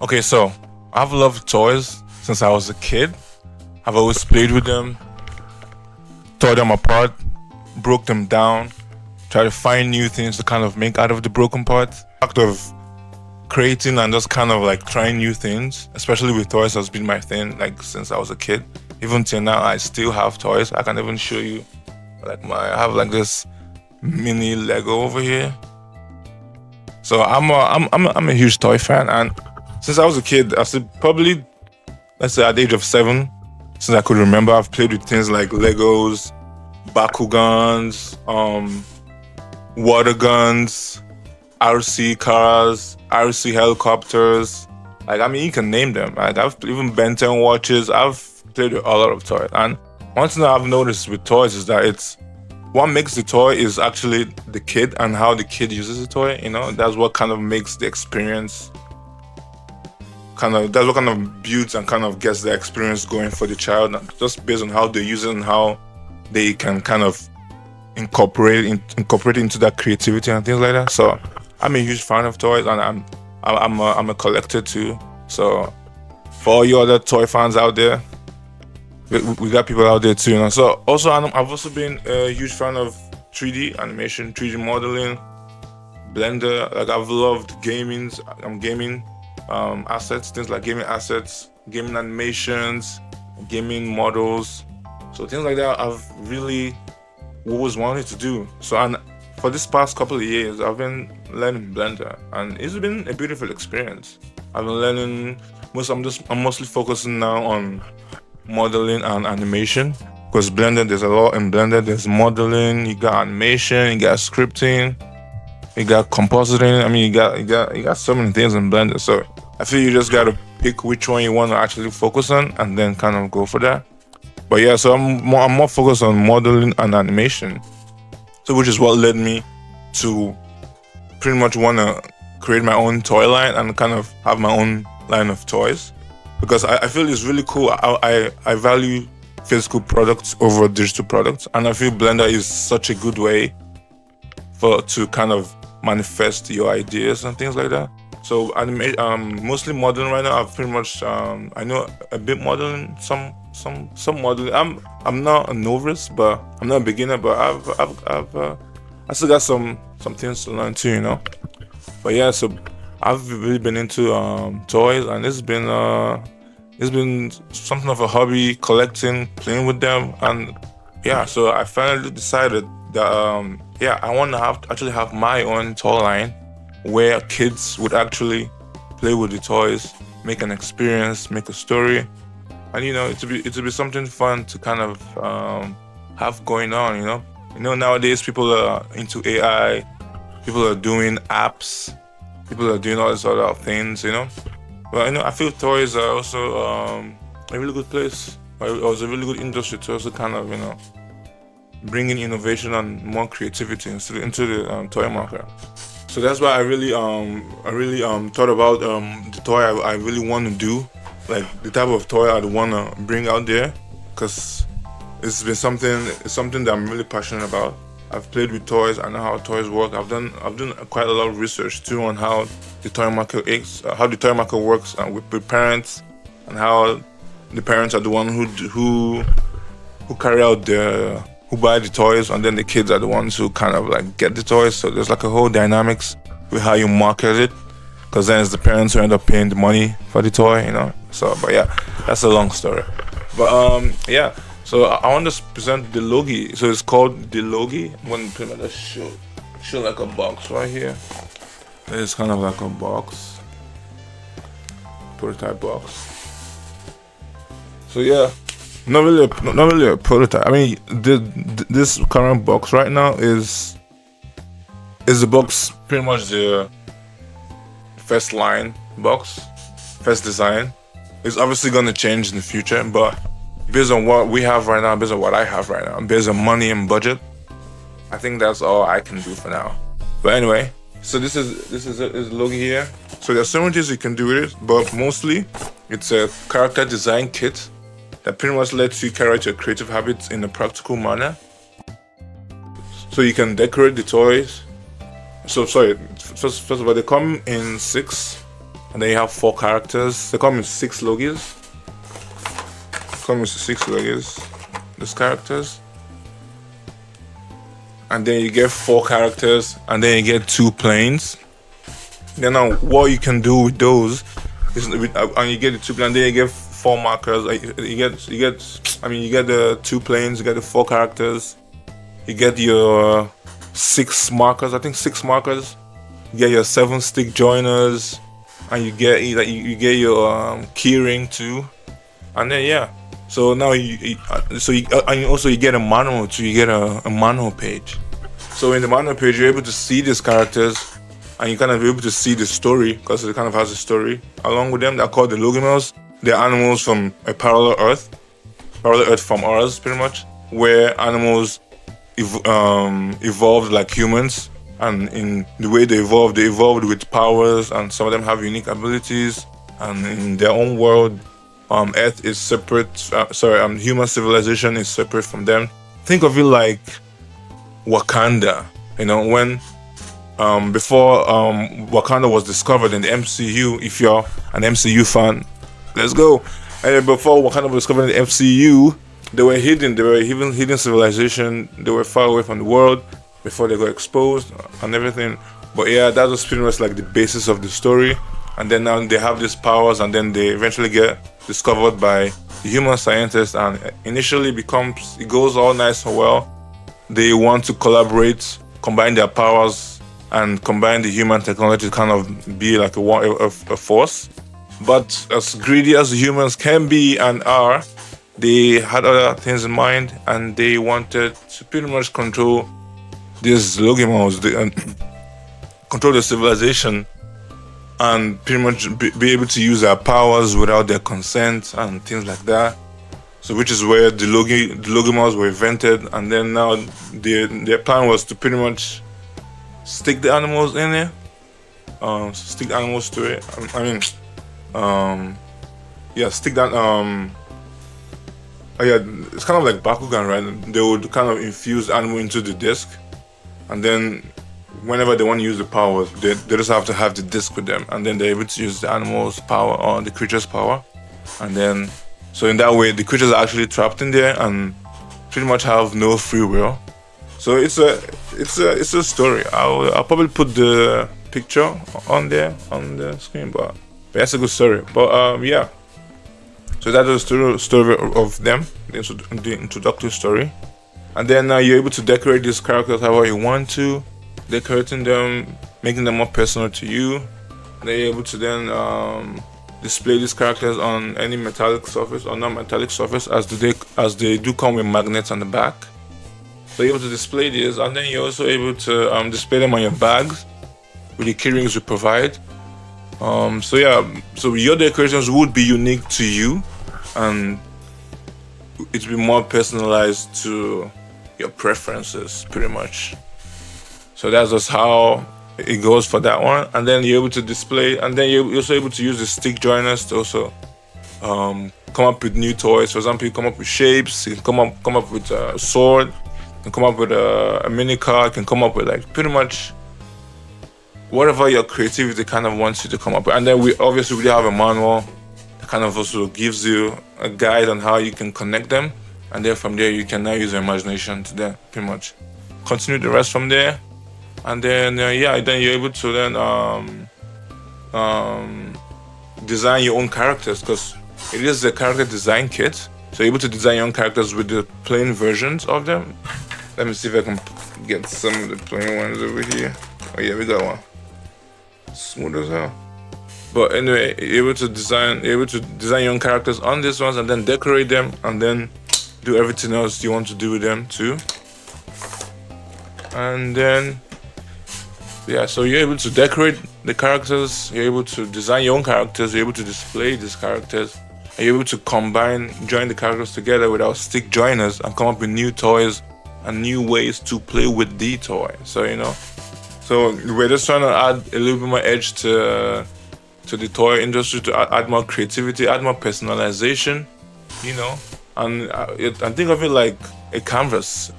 Okay, so I've loved toys since I was a kid. I've always played with them, tore them apart, broke them down, try to find new things to kind of make out of the broken parts. Act of creating and just kind of like trying new things, especially with toys, has been my thing like since I was a kid. Even till now, I still have toys. I can even show you I have like this mini Lego over here. So I'm a huge toy fan, and since I was a kid, I said probably let's say at the age of 7, since I could remember, I've played with things like Legos, Bakugans, water guns, RC cars, RC helicopters. Like I mean, you can name them. Like I've even Ben 10 watches. I've played with a lot of toys, and one thing I've noticed with toys is that it's what makes the toy is actually the kid and how the kid uses the toy. You know, that's what kind of makes the experience that's what kind of builds and kind of gets the experience going for the child, just based on how they use it and how they can kind of incorporate into that creativity and things like that. So I'm a huge fan of toys, and I'm a collector too. So for all you other toy fans out there, we got people out there too, you know. So also I've also been a huge fan of 3D animation, 3D modeling, Blender. Like I've loved gaming. I'm gaming assets, things like gaming assets, gaming animations, gaming models. So things like that I've really always wanted to do. So and for this past couple of years, I've been learning Blender, and it's been a beautiful experience. I've been learning I'm mostly focusing now on modeling and animation, because Blender, there's a lot in Blender. There's modeling, you got animation, you got scripting, you got compositing. I mean, you got so many things in Blender. So I feel you just gotta pick which one you want to actually focus on, and then kind of go for that. But yeah, so I'm more focused on modeling and animation. So which is what led me to pretty much want to create my own toy line and kind of have my own line of toys, because I feel it's really cool. I value physical products over digital products, and I feel Blender is such a good way to kind of manifest your ideas and things like that. So mostly modeling right now. I've pretty much I know a bit modeling, some modeling. I'm not a novice, but I'm not a beginner. But I still got some things to learn too, you know. But yeah, so I've really been into toys, and it's been something of a hobby, collecting, playing with them, and yeah. So I finally decided that I want to actually have my own toy line where kids would actually play with the toys, make an experience, make a story, and you know, it would be something fun to kind of have going on. You know, nowadays people are into AI, people are doing apps, people are doing all these other things. You know, but you know, I feel toys are also a really good place. It was a really good industry to also kind of bring in innovation and more creativity into the toy market. So that's why I really thought about the toy I really want to do, like the type of toy I'd want to bring out there, because it's something that I'm really passionate about. I've played with toys. I know how toys work. I've done quite a lot of research too on how the toy market works, with parents, and how the parents are the one who carry out who buy the toys, and then the kids are the ones who kind of like get the toys. So there's like a whole dynamics with how you market it, because then it's the parents who end up paying the money for the toy, you know. So, but yeah, that's a long story. But yeah. So I want to present the Logi. So it's called the Logi. I'm going to pretty much show like a box right here. It's kind of like a box, prototype box. So yeah. Not really a prototype. I mean, this current box right now is the box, pretty much the first line box, first design. It's obviously going to change in the future, but based on what we have right now, based on what I have right now, based on money and budget, I think that's all I can do for now. But anyway, so this is Logi here. So there's so many things you can do with it, but mostly it's a character design kit that pretty much lets you carry out your creative habits in a practical manner. So you can decorate the toys. So sorry, first of all, they come in 6 and then you have 4 characters. They come with 6 logos. Come with 6 logos. Those characters. And then you get 4 characters, and then you get 2 planes. Then now what you can do with those is, and you get the 2 planes, and then you get 4 markers. You get the 2 planes, you get the 4 characters, you get your 6 markers. I think 6 markers. You get your 7 stick joiners, and you get your keyring too. And then yeah. So now and also you get a manual too. You get a manual page. So in the manual page, you're able to see these characters, and you kind of be able to see the story, because it kind of has a story along with them. They're called the Logimels. They're animals from a parallel Earth from ours, pretty much, where animals evolved like humans, and in the way they evolved with powers, and some of them have unique abilities, and in their own world. Earth is separate. Human civilization is separate from them. Think of it like Wakanda. You know, when before Wakanda was discovered in the MCU. If you're an MCU fan, let's go. And before Wakanda was discovered in the MCU, they were hidden. They were even hidden civilization. They were far away from the world before they got exposed and everything. But yeah, that was pretty much like the basis of the story. And then now they have these powers, and then they eventually get discovered by the human scientists, and initially it goes all nice and well. They want to collaborate, combine their powers, and combine the human technology to kind of be like a force. But as greedy as humans can be and are, they had other things in mind, and they wanted to pretty much control these Logimels, control the civilization, and pretty much be able to use their powers without their consent and things like that. So which is where the Logimels were invented, and then now their plan was to pretty much stick the animals in there, stick the animals to it. Stick that. It's kind of like Bakugan, right? They would kind of infuse the animal into the disc, and then whenever they want to use the powers, they just have to have the disc with them, and then they're able to use the animal's power or the creature's power. And then, so in that way, the creatures are actually trapped in there and pretty much have no free will. So it's a story. I'll probably put the picture on there on the screen, but that's a good story. But yeah. So that is the story of them, the introductory story. And then you're able to decorate these characters however you want to, decorating them, making them more personal to you. And then you're able to then display these characters on any metallic surface or non-metallic surface, as they do come with magnets on the back. So you're able to display these, and then you're also able to display them on your bags with the keyrings we provide. So your decorations would be unique to you, and it will be more personalized to your preferences, pretty much. So that's just how it goes for that one. And then you're able to display, and then you're also able to use the stick joiners to also come up with new toys. For example, you come up with shapes, you can come up with a sword, you can come up with a mini car, you can come up with like pretty much whatever your creativity kind of wants you to come up with. And then we obviously have a manual that kind of also gives you a guide on how you can connect them, and then from there you can now use your imagination to then pretty much continue the rest from there. And then then you're able to then design your own characters, because it is a character design kit. So you're able to design your own characters with the plain versions of them. Let me see if I can get some of the plain ones over here. Oh yeah, we got one. Smooth as hell. But anyway, you're able to design your own characters on these ones, and then decorate them, and then do everything else you want to do with them too. And then so you're able to decorate the characters, you're able to design your own characters, you're able to display these characters, and you're able to join the characters together with our stick joiners and come up with new toys and new ways to play with the toy. So we're just trying to add a little bit more edge to the toy industry, to add more creativity, add more personalization, and think of it like a canvas.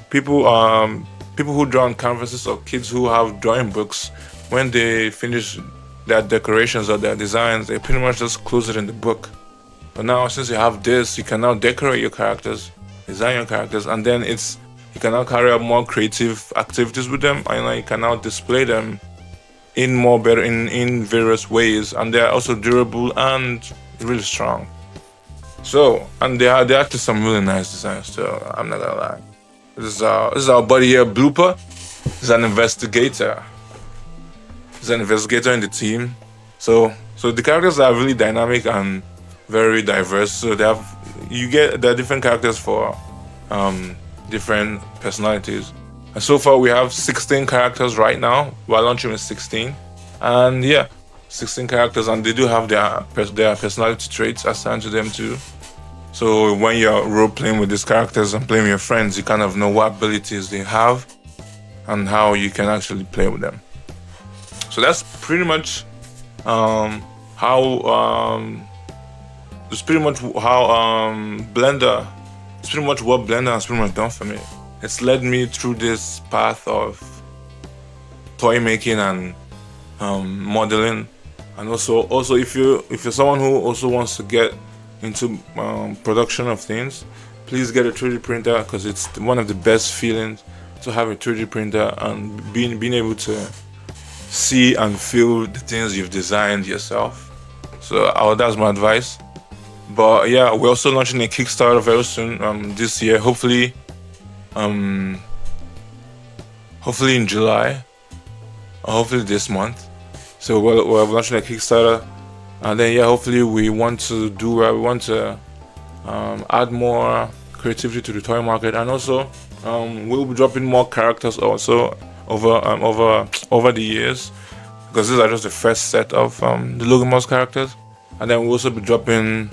People who draw on canvases, or kids who have drawing books, when they finish their decorations or their designs, they pretty much just close it in the book. But now, since you have this, you can now decorate your characters, design your characters, and then you can now carry out more creative activities with them, and you can now display them in various ways, and they are also durable and really strong. So, and they are actually some really nice designs too. I'm not gonna lie. This is our buddy here, Blooper. He's an investigator. He's an investigator in the team. So the characters are really dynamic and very diverse. So there are different characters for different personalities. And so far we have 16 characters right now. We're launching with 16, and yeah, 16 characters, and they do have their personality traits assigned to them too. So when you're role playing with these characters and playing with your friends, you kind of know what abilities they have and how you can actually play with them. So that's pretty much Blender. It's pretty much what Blender has pretty much done for me. It's led me through this path of toy making and modeling, and also if you're someone who also wants to get into production of things, please get a 3D printer, because it's one of the best feelings to have a 3D printer and being able to see and feel the things you've designed yourself. So that's my advice. But yeah, we're also launching a Kickstarter very soon this year, hopefully in July, or hopefully this month. So we're launching a Kickstarter, and then yeah, hopefully we want to add more creativity to the toy market, and also we'll be dropping more characters also over the years, because these are just the first set of the Logomoss characters, and then we'll also be dropping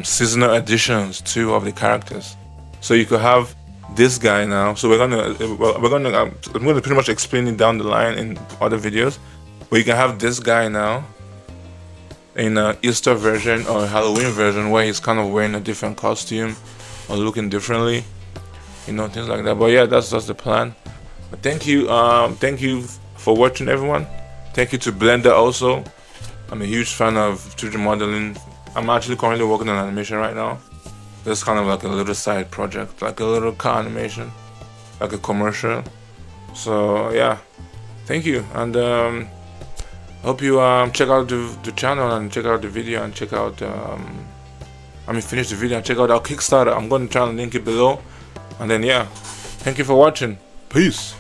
seasonal editions too of the characters. So you could have this guy now. So I'm gonna pretty much explain it down the line in other videos, but you can have this guy now in an Easter version or a Halloween version, where he's kind of wearing a different costume or looking differently, things like that. But yeah, that's the plan. But thank you for watching, everyone. Thank you to Blender also. I'm a huge fan of 3D modeling. I'm actually currently working on animation right now. It's kind of like a little side project, like a little car animation, like a commercial. So yeah, thank you, and hope you check out the channel and check out the video and check out finish the video and check out our Kickstarter. I'm going to try and link it below, and then yeah, thank you for watching. Peace.